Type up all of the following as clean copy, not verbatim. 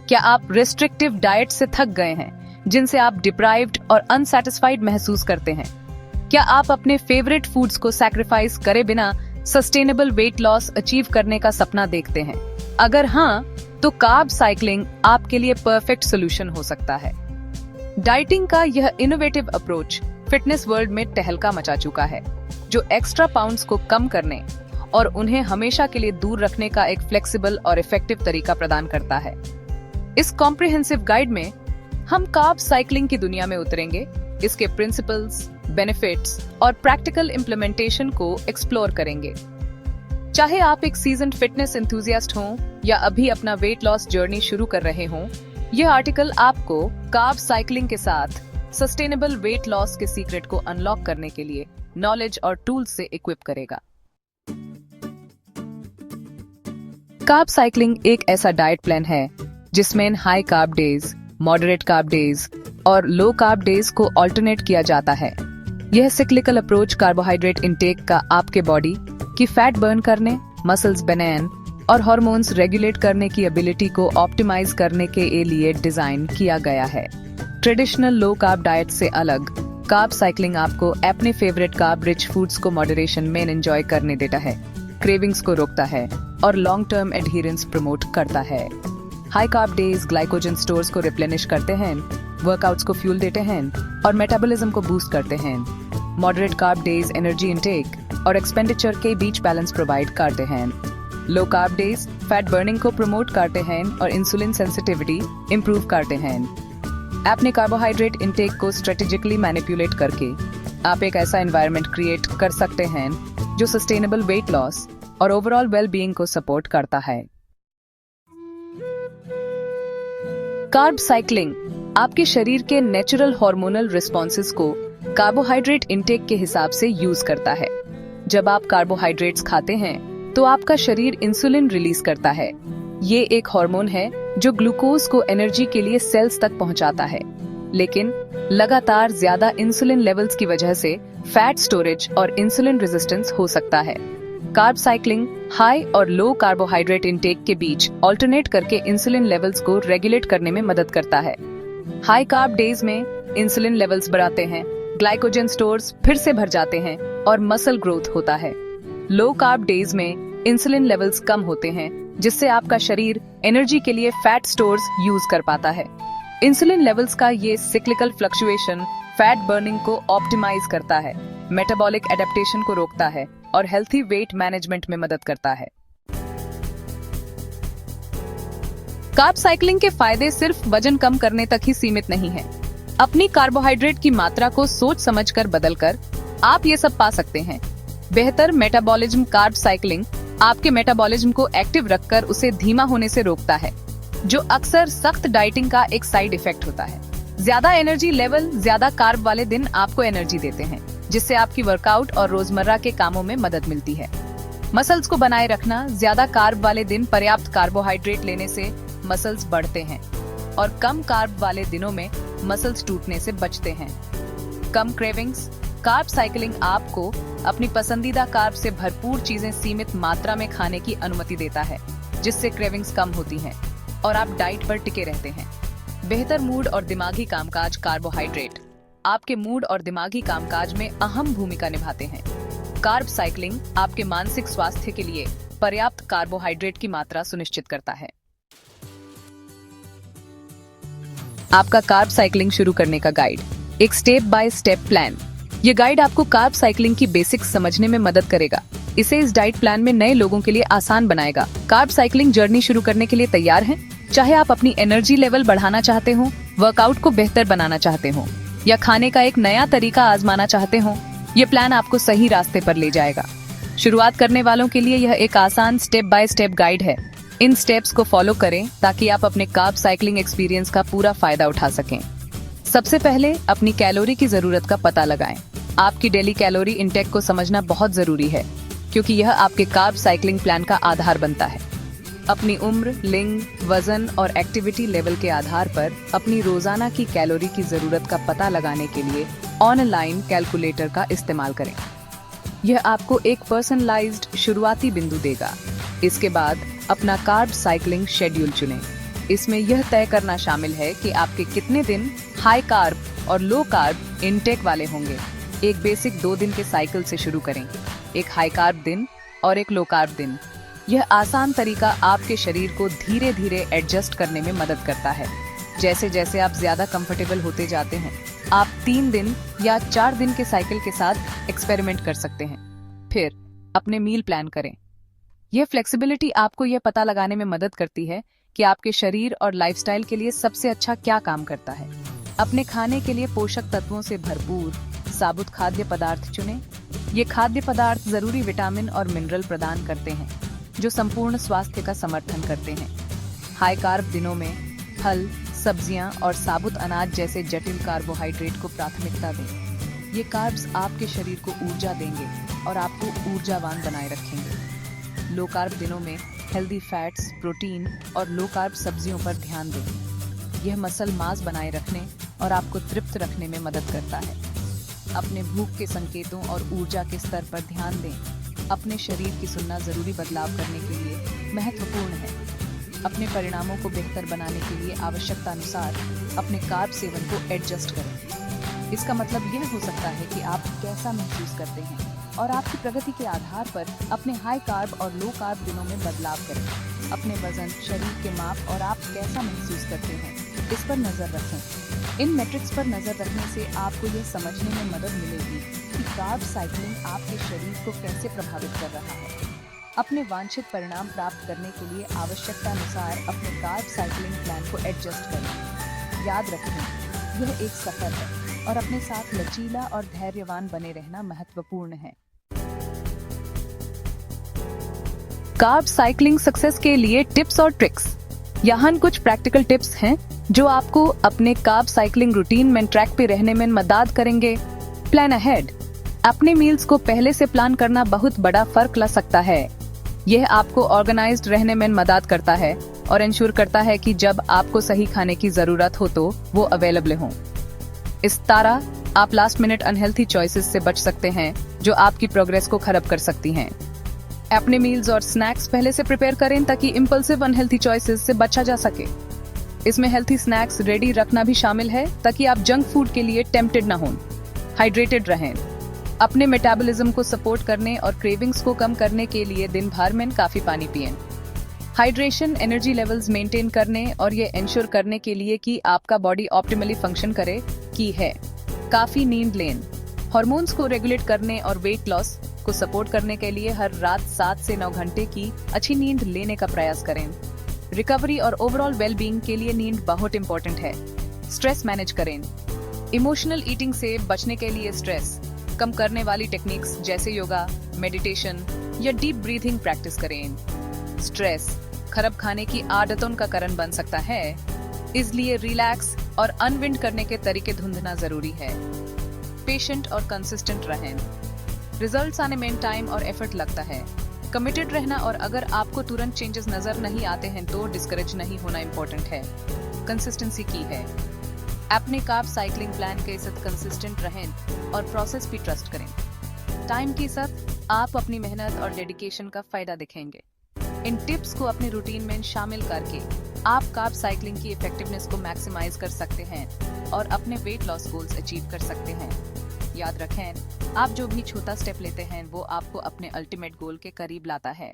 क्या आप restrictive diet से थक गए हैं, जिनसे आप डिप्राइव्ड और अनसैटिस्फाइड महसूस करते हैं? क्या आप अपने फेवरेट फूड्स को सैक्रिफाइस करे बिना सस्टेनेबल वेट लॉस अचीव करने का सपना देखते हैं? अगर हाँ, तो कार्ब साइक्लिंग आपके लिए परफेक्ट सोल्यूशन हो सकता है। डाइटिंग का यह इनोवेटिव अप्रोच फिटनेस वर्ल्ड में तहलका मचा चुका है, जो एक्स्ट्रा पाउंड्स को कम करने और उन्हें हमेशा के लिए दूर रखने का एक फ्लेक्सिबल और इफेक्टिव तरीका प्रदान करता है। इस कॉम्प्रिहेंसिव गाइड में हम कार्ब साइक्लिंग की दुनिया में उतरेंगे, इसके प्रिंसिपल्स, बेनिफिट्स और प्रैक्टिकल इम्प्लीमेंटेशन को एक्सप्लोर करेंगे। चाहे आप एक सीजन्ड फिटनेस एंथुसियास्ट हों या अभी अपना वेट लॉस जर्नी शुरू कर रहे हों, यह आर्टिकल आपको कार्ब साइक्लिंग के साथ सस्टेनेबल वेट लॉस के सीक्रेट को अनलॉक करने के लिए नॉलेज और टूल्स से इक्विप करेगा। कार्ब साइक्लिंग एक ऐसा डाइट प्लान है जिसमें high carb days, moderate carb days और लो कार्ब डेज को ऑल्टरनेट किया जाता है। यह सिक्लिकल अप्रोच कार्बोहाइड्रेट इंटेक का आपके बॉडी की फैट बर्न करने, मसल्स बनाने और हार्मोन्स रेगुलेट करने की एबिलिटी को ऑप्टिमाइज करने के लिए डिजाइन किया गया है। ट्रेडिशनल लो कार्ब डाइट से अलग, कार्ब साइक्लिंग आपको अपने फेवरेट कार्ब रिच फूड्स को मॉडरेशन में एंजॉय करने देता है, क्रेविंग्स को रोकता है और लॉन्ग टर्म एडहेरेंस प्रमोट करता है। High carb days glycogen stores को रिप्लेनिश करते हैं, वर्कआउट्स को फ्यूल देते हैं और मेटाबॉलिज्म को बूस्ट करते हैं। Moderate carb days energy intake और एक्सपेंडिचर के बीच बैलेंस प्रोवाइड करते हैं। Low carb days fat burning को प्रमोट करते हैं और इंसुलिन सेंसिटिविटी इंप्रूव करते हैं। अपने कार्बोहाइड्रेट इंटेक को स्ट्रेटेजिकली मैनिपुलेट करके आप एक ऐसा एनवायरनमेंट क्रिएट कर सकते हैं जो सस्टेनेबल वेट लॉस और ओवरऑल वेल बीइंग को सपोर्ट करता है। कार्ब साइक्लिंग आपके शरीर के नेचुरल हार्मोनल रिस्पॉन्सेस को कार्बोहाइड्रेट इंटेक के हिसाब से यूज करता है। जब आप कार्बोहाइड्रेट्स खाते हैं तो आपका शरीर इंसुलिन रिलीज करता है। ये एक हार्मोन है जो ग्लूकोज को एनर्जी के लिए सेल्स तक पहुंचाता है, लेकिन लगातार ज्यादा इंसुलिन लेवल्स की वजह से फैट स्टोरेज और इंसुलिन रेजिस्टेंस हो सकता है। कार्ब साइक्लिंग हाई और लो कार्बोहाइड्रेट इंटेक के बीच ऑल्टरनेट करके इंसुलिन लेवल्स को रेगुलेट करने में मदद करता है। हाई कार्ब डेज में इंसुलिन लेवल्स बढ़ाते हैं, ग्लाइकोजन स्टोर्स फिर से भर जाते हैं और मसल ग्रोथ होता है। लो कार्ब डेज में इंसुलिन लेवल्स कम होते हैं, जिससे आपका शरीर एनर्जी के लिए फैट स्टोर्स यूज कर पाता है। इंसुलिन लेवल्स का ये सिक्लिकल फ्लक्चुएशन फैट बर्निंग को ऑप्टिमाइज करता है, मेटाबॉलिक एडेप्टेशन को रोकता है और हेल्थी वेट मैनेजमेंट में मदद करता है। कार्ब साइक्लिंग के फायदे सिर्फ वजन कम करने तक ही सीमित नहीं है। अपनी कार्बोहाइड्रेट की मात्रा को सोच समझकर बदलकर आप ये सब पा सकते हैं। बेहतर मेटाबॉलिज्म कार्ब साइक्लिंग आपके मेटाबॉलिज्म को एक्टिव रखकर उसे धीमा होने से रोकता है, जो अक्सर सख्त डाइटिंग का एक साइड इफेक्ट होता है। ज्यादा एनर्जी लेवल ज्यादा कार्ब वाले दिन आपको एनर्जी देते हैं, जिससे आपकी वर्कआउट और रोजमर्रा के कामों में मदद मिलती है। मसल्स को बनाए रखना ज्यादा कार्ब वाले दिन पर्याप्त कार्बोहाइड्रेट लेने से मसल्स बढ़ते हैं और कम कार्ब वाले दिनों में मसल्स टूटने से बचते हैं। कम क्रेविंग्स कार्ब साइक्लिंग आपको अपनी पसंदीदा कार्ब से भरपूर चीजें सीमित मात्रा में खाने की अनुमति देता है, जिससे क्रेविंग्स कम होती हैं और आप डाइट पर टिके रहते हैं। बेहतर मूड और दिमागी कामकाज कार्बोहाइड्रेट आपके मूड और दिमागी कामकाज में अहम भूमिका निभाते हैं। कार्ब साइक्लिंग आपके मानसिक स्वास्थ्य के लिए पर्याप्त कार्बोहाइड्रेट की मात्रा सुनिश्चित करता है। आपका कार्ब साइक्लिंग शुरू करने का गाइड, एक स्टेप बाय स्टेप प्लान। ये गाइड आपको कार्ब साइक्लिंग की बेसिक्स समझने में मदद करेगा। इसे इस डाइट प्लान में नए लोगों के लिए आसान बनाएगा। कार्ब साइक्लिंग जर्नी शुरू करने के लिए तैयार हैं? चाहे आप अपनी एनर्जी लेवल बढ़ाना चाहते हो, वर्कआउट को बेहतर बनाना चाहते हो या खाने का एक नया तरीका आजमाना चाहते हो, ये प्लान आपको सही रास्ते पर ले जाएगा। शुरुआत करने वालों के लिए यह एक आसान स्टेप बाय स्टेप गाइड है। इन स्टेप्स को फॉलो करें ताकि आप अपने कार्ब साइक्लिंग एक्सपीरियंस का पूरा फायदा उठा सकें। सबसे पहले अपनी कैलोरी की जरूरत का पता लगाएं। आपकी डेली कैलोरी इंटेक को समझना बहुत जरूरी है, क्योंकि यह आपके कार्ब साइक्लिंग प्लान का आधार बनता है। अपनी उम्र, लिंग, वजन और एक्टिविटी लेवल के आधार पर अपनी रोजाना की कैलोरी की जरूरत का पता लगाने के लिए ऑनलाइन कैलकुलेटर का इस्तेमाल करें। यह आपको एक पर्सनलाइज्ड शुरुआती बिंदु देगा। इसके बाद अपना कार्ब साइक्लिंग शेड्यूल चुनें। इसमें यह तय करना शामिल है कि आपके कितने दिन हाई कार्ब और लो कार्ब इनटेक वाले होंगे। एक बेसिक 2 दिन के साइकिल से शुरू करें, एक हाई कार्ब दिन और एक लो कार्ब दिन। यह आसान तरीका आपके शरीर को धीरे धीरे एडजस्ट करने में मदद करता है। जैसे जैसे आप ज्यादा कंफर्टेबल होते जाते हैं, आप 3 दिन या 4 दिन के साइकिल के साथ एक्सपेरिमेंट कर सकते हैं। फिर अपने मील प्लान करें। यह फ्लेक्सिबिलिटी आपको यह पता लगाने में मदद करती है कि आपके शरीर और लाइफस्टाइल के लिए सबसे अच्छा क्या काम करता है। अपने खाने के लिए पोषक तत्वों से भरपूर साबुत खाद्य पदार्थ चुनें। ये खाद्य पदार्थ जरूरी विटामिन और मिनरल प्रदान करते हैं जो संपूर्ण स्वास्थ्य का समर्थन करते हैं। हाई कार्ब दिनों में फल, सब्जियां और साबुत अनाज जैसे जटिल कार्बोहाइड्रेट को प्राथमिकता दें। ये कार्ब्स आपके शरीर को ऊर्जा देंगे और आपको ऊर्जावान बनाए रखेंगे। लो कार्ब दिनों में हेल्दी फैट्स, प्रोटीन और लो कार्ब सब्जियों पर ध्यान दें। यह मसल मास बनाए रखने और आपको तृप्त रखने में मदद करता है। अपने भूख के संकेतों और ऊर्जा के स्तर पर ध्यान दें। अपने शरीर की सुनना जरूरी बदलाव करने के लिए महत्वपूर्ण है। अपने परिणामों को बेहतर बनाने के लिए आवश्यकता अनुसार अपने कार्ब सेवन को एडजस्ट करें। इसका मतलब यह हो सकता है कि आप कैसा महसूस करते हैं और आपकी प्रगति के आधार पर अपने हाई कार्ब और लो कार्ब दिनों में बदलाव करें। अपने वजन, शरीर के माप और आप कैसा महसूस करते हैं, इस पर नजर रखें। इन मैट्रिक्स पर नजर रखने से आपको यह समझने में मदद मिलेगी कि कार्ब साइक्लिंग आपके शरीर को कैसे प्रभावित कर रहा है। अपने वांछित परिणाम प्राप्त करने के लिए आवश्यकता अनुसार अपने कार्ब साइक्लिंग प्लान को एडजस्ट करें। याद रखें, यह एक सफर है और अपने साथ लचीला और धैर्यवान बने रहना महत्वपूर्ण है। कार्ब साइक्लिंग सक्सेस के लिए टिप्स और ट्रिक्स। यहाँ कुछ प्रैक्टिकल टिप्स हैं जो आपको अपने कार्ब साइक्लिंग रूटीन में ट्रैक पे रहने में मदद करेंगे। Plan ahead. अपने मील्स को पहले से प्लान करना बहुत बड़ा फर्क ला सकता है। यह आपको ऑर्गेनाइज्ड रहने में मदद करता है और इंश्योर करता है कि जब आपको सही खाने की जरूरत हो तो वो अवेलेबल हो। इस तरह आप लास्ट मिनट अनहेल्थी चॉइसेस से बच सकते हैं जो आपकी प्रोग्रेस को खराब कर सकती हैं। अपने मील्स और स्नैक्स पहले से प्रिपेयर करें ताकि इम्पल्सिव अनहेल्थी चॉइसेस से बचा जा सके। इसमें हेल्थी स्नैक्स रेडी रखना भी शामिल है ताकि आप जंक फूड के लिए टेम्प्टेड ना हों। हाइड्रेटेड रहें। अपने मेटाबॉलिज्म को सपोर्ट करने और क्रेविंग्स को कम करने के लिए दिन भर में काफी पानी पिएं। हाइड्रेशन एनर्जी लेवल्स मेंटेन करने और ये इंश्योर करने के लिए कि आपका बॉडी ऑप्टिमली फंक्शन करे की है। काफी नींद लें। हार्मोन्स को रेगुलेट करने और वेट लॉस को सपोर्ट करने के लिए हर रात 7 से 9 घंटे की अच्छी नींद लेने का प्रयास करें। रिकवरी और ओवरऑल वेलबींग के लिए नींद बहुत इंपॉर्टेंट है। स्ट्रेस मैनेज करें। इमोशनल ईटिंग से बचने के लिए स्ट्रेस कम करने वाली टेक्निक्स जैसे योगा, मेडिटेशन या डीप ब्रीथिंग प्रैक्टिस करें। स्ट्रेस खराब खाने की आदतों का कारण बन सकता है, इसलिए रिलैक्स और अनविंड करने के तरीके ढूंढना जरूरी है। पेशेंट और कंसिस्टेंट रहें। रिजल्ट्स आने में टाइम और एफर्ट लगता है। कमिटेड रहना और अगर आपको तुरंत चेंजेस नजर नहीं आते हैं तो डिस्करेज नहीं होना इम्पोर्टेंट है। कंसिस्टेंसी की है। अपने कार्ब साइक्लिंग प्लान के साथ कंसिस्टेंट रहें और प्रोसेस भी ट्रस्ट करें। टाइम के साथ आप अपनी मेहनत और डेडिकेशन का फायदा दिखेंगे। इन टिप्स को अपने रूटीन में शामिल करके आप कार्ब साइक्लिंग की इफेक्टिवनेस को मैक्सिमाइज कर सकते हैं और अपने वेट लॉस गोल्स अचीव कर सकते हैं। याद रखें, आप जो भी छोटा स्टेप लेते हैं वो आपको अपने अल्टीमेट गोल के करीब लाता है।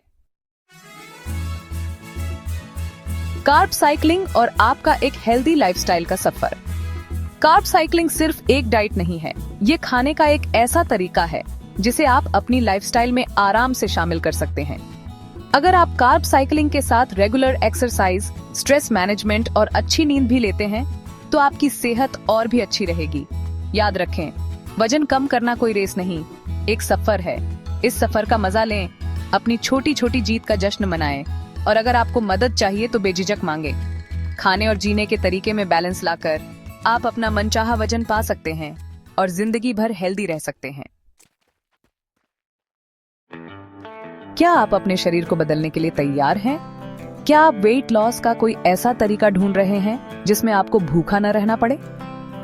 कार्ब साइक्लिंग और आपका एक हेल्दी लाइफस्टाइल का सफर। कार्ब साइक्लिंग सिर्फ एक डाइट नहीं है, ये खाने का एक ऐसा तरीका है जिसे आप अपनी लाइफस्टाइल में आराम से शामिल कर सकते हैं। अगर आप कार्ब साइक्लिंग के साथ रेगुलर एक्सरसाइज, स्ट्रेस मैनेजमेंट और अच्छी नींद भी लेते हैं तो आपकी सेहत और भी अच्छी रहेगी। याद रखें, वजन कम करना कोई रेस नहीं, एक सफर है। इस सफर का मजा लें, अपनी छोटी छोटी जीत का जश्न मनाएं और अगर आपको मदद चाहिए तो बेझिझक मांगे। खाने और जीने के तरीके में बैलेंस लाकर आप अपना मनचाहा वजन पा सकते हैं और जिंदगी भर हेल्दी रह सकते हैं। क्या आप अपने शरीर को बदलने के लिए तैयार हैं? क्या आप वेट लॉस का कोई ऐसा तरीका ढूंढ रहे हैं जिसमें आपको भूखा न रहना पड़े?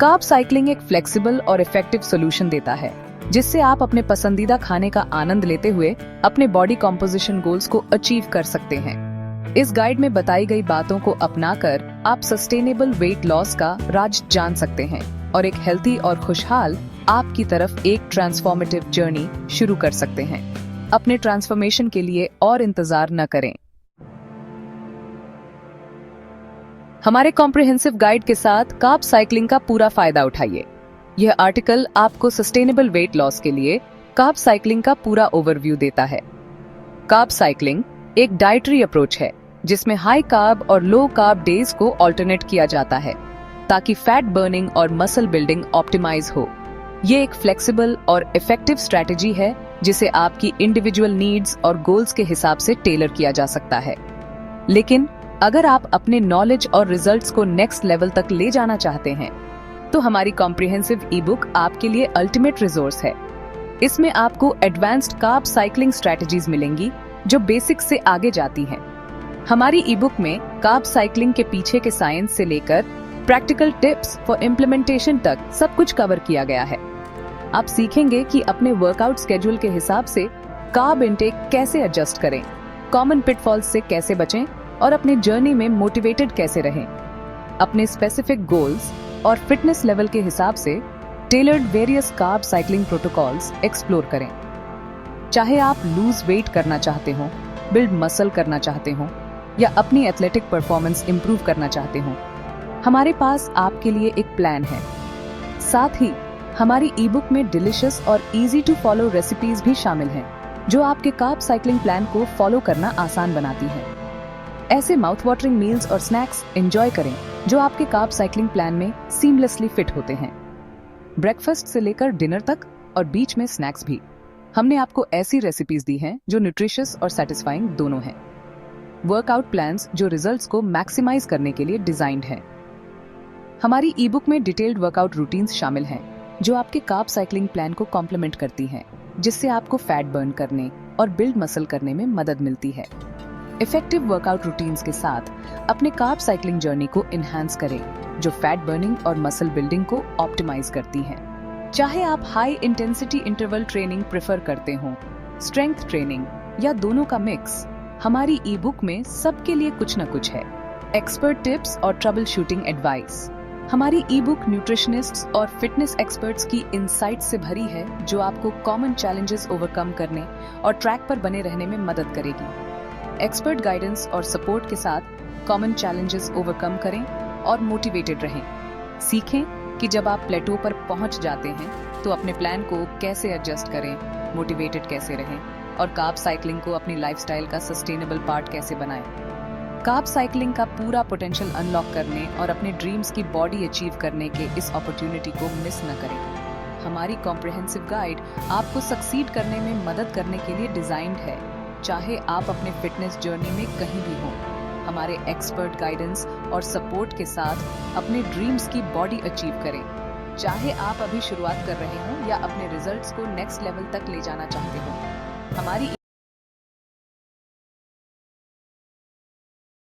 कार्ब साइक्लिंग एक फ्लेक्सिबल और इफेक्टिव सॉल्यूशन देता है जिससे आप अपने पसंदीदा खाने का आनंद लेते हुए अपने बॉडी कॉम्पोजिशन गोल्स को अचीव कर सकते हैं। इस गाइड में बताई गई बातों को अपनाकर आप सस्टेनेबल वेट लॉस का राज जान सकते हैं और एक हेल्थी और खुशहाल आपकी तरफ एक ट्रांसफॉर्मेटिव जर्नी शुरू कर सकते हैं। अपने ट्रांसफॉर्मेशन के लिए और इंतजार न करें। हमारे कॉम्प्रिहेंसिव गाइड के साथ कार्ब साइक्लिंग का पूरा फायदा उठाइए। यह आर्टिकल आपको सस्टेनेबल वेट लॉस के लिए कार्ब साइक्लिंग का पूरा ओवरव्यू देता है। कार्ब साइक्लिंग एक डाइटरी अप्रोच है जिसमें हाई कार्ब और लो कार्ब डेज को ऑल्टरनेट किया जाता है ताकि फैट बर्निंग और मसल बिल्डिंग ऑप्टिमाइज हो। ये एक फ्लेक्सिबल और इफेक्टिव स्ट्रेटेजी है जिसे आपकी इंडिविजुअल नीड्स और गोल्स के हिसाब से टेलर किया जा सकता है। लेकिन अगर आप अपने नॉलेज और रिजल्ट्स को नेक्स्ट लेवल तक ले जाना चाहते हैं तो हमारी कॉम्प्रिहेंसिव ई बुक आपके लिए अल्टीमेट रिसोर्स है। इसमें आपको एडवांस्ड कार्ब साइक्लिंग स्ट्रेटजीज मिलेंगी जो बेसिक से आगे जाती हैं। हमारी ई बुक में कार्ब साइक्लिंग के पीछे के साइंस से लेकर प्रैक्टिकल टिप्स फॉर इम्प्लीमेंटेशन तक सब कुछ कवर किया गया है। आप सीखेंगे कि अपने वर्कआउट स्केड्यूल के हिसाब से कार्ब इंटेक कैसे एडजस्ट करें, कॉमन पिटफॉल्स से कैसे बचें और अपने जर्नी में मोटिवेटेड कैसे रहें। अपने स्पेसिफिक गोल्स और फिटनेस लेवल के हिसाब से tailored various carb cycling protocols explore करें। चाहे आप लूज वेट करना चाहते हो, बिल्ड मसल करना चाहते हो या अपनी एथलेटिक परफॉर्मेंस इंप्रूव करना चाहते हो, हमारे पास आपके लिए एक प्लान है। साथ ही हमारी ई बुक में डिलिशियस और इजी टू फॉलो रेसिपीज भी शामिल हैं जो आपके कार्ब साइक्लिंग प्लान को फॉलो करना आसान बनाती हैं। ऐसे माउथ वाटरिंग मील्स और स्नैक्स एंजॉय करें जो आपके कार्ब साइक्लिंग प्लान में सीमलेसली फिट होते हैं। ब्रेकफास्ट से लेकर डिनर तक और बीच में स्नैक्स भी, हमने आपको ऐसी रेसिपीज दी हैं जो न्यूट्रिशियस और सैटिस्फाइंग दोनों हैं। वर्कआउट प्लान्स जो रिजल्ट्स को मैक्सिमाइज करने के लिए डिजाइन्ड हैं। हमारी ई बुक में डिटेल्ड वर्कआउट रूटीन्स शामिल हैं जो आपके कार्ब साइक्लिंग प्लान को कॉम्प्लीमेंट करती हैं, जिससे आपको फैट बर्न करने और बिल्ड मसल करने में मदद मिलती है। इफेक्टिव वर्कआउट रूटीन्स के साथ अपने कार्ब साइक्लिंग जर्नी को इनहैंस करें जो फैट बर्निंग और मसल बिल्डिंग को ऑप्टिमाइज करती हैं। चाहे आप high intensity interval training prefer करते हो, स्ट्रेंथ ट्रेनिंग या दोनों का मिक्स, हमारी ई बुक में सबके लिए कुछ न कुछ है। एक्सपर्ट टिप्स और ट्रबल शूटिंग एडवाइस, हमारी ई बुक न्यूट्रिशनिस्ट्स और फिटनेस एक्सपर्ट्स की इनसाइट से भरी है जो आपको कॉमन चैलेंजेस ओवरकम करने और ट्रैक पर बने रहने में मदद करेगी। एक्सपर्ट गाइडेंस और सपोर्ट के साथ कॉमन चैलेंजेस ओवरकम करें और मोटिवेटेड रहें। सीखें कि जब आप प्लेटो पर पहुंच जाते हैं तो अपने प्लान को कैसे एडजस्ट करें, मोटिवेटेड कैसे रहें और कार्ब साइक्लिंग को अपनी लाइफस्टाइल का सस्टेनेबल पार्ट कैसे बनाएं। कार्ब साइक्लिंग का पूरा पोटेंशियल अनलॉक करने और अपने ड्रीम्स की बॉडी अचीव करने के इस अपॉर्चुनिटी को मिस न करें। हमारी कॉम्प्रिहेंसिव गाइड आपको सक्सीड करने में मदद करने के लिए डिजाइन्ड है, चाहे आप अपने फिटनेस जर्नी में कहीं भी हों। हमारे एक्सपर्ट गाइडेंस और सपोर्ट के साथ अपने ड्रीम्स की बॉडी अचीव करें। चाहे आप अभी शुरुआत कर रहे हो या अपने रिजल्ट्स को नेक्स्ट लेवल तक ले जाना चाहते हो, हमारी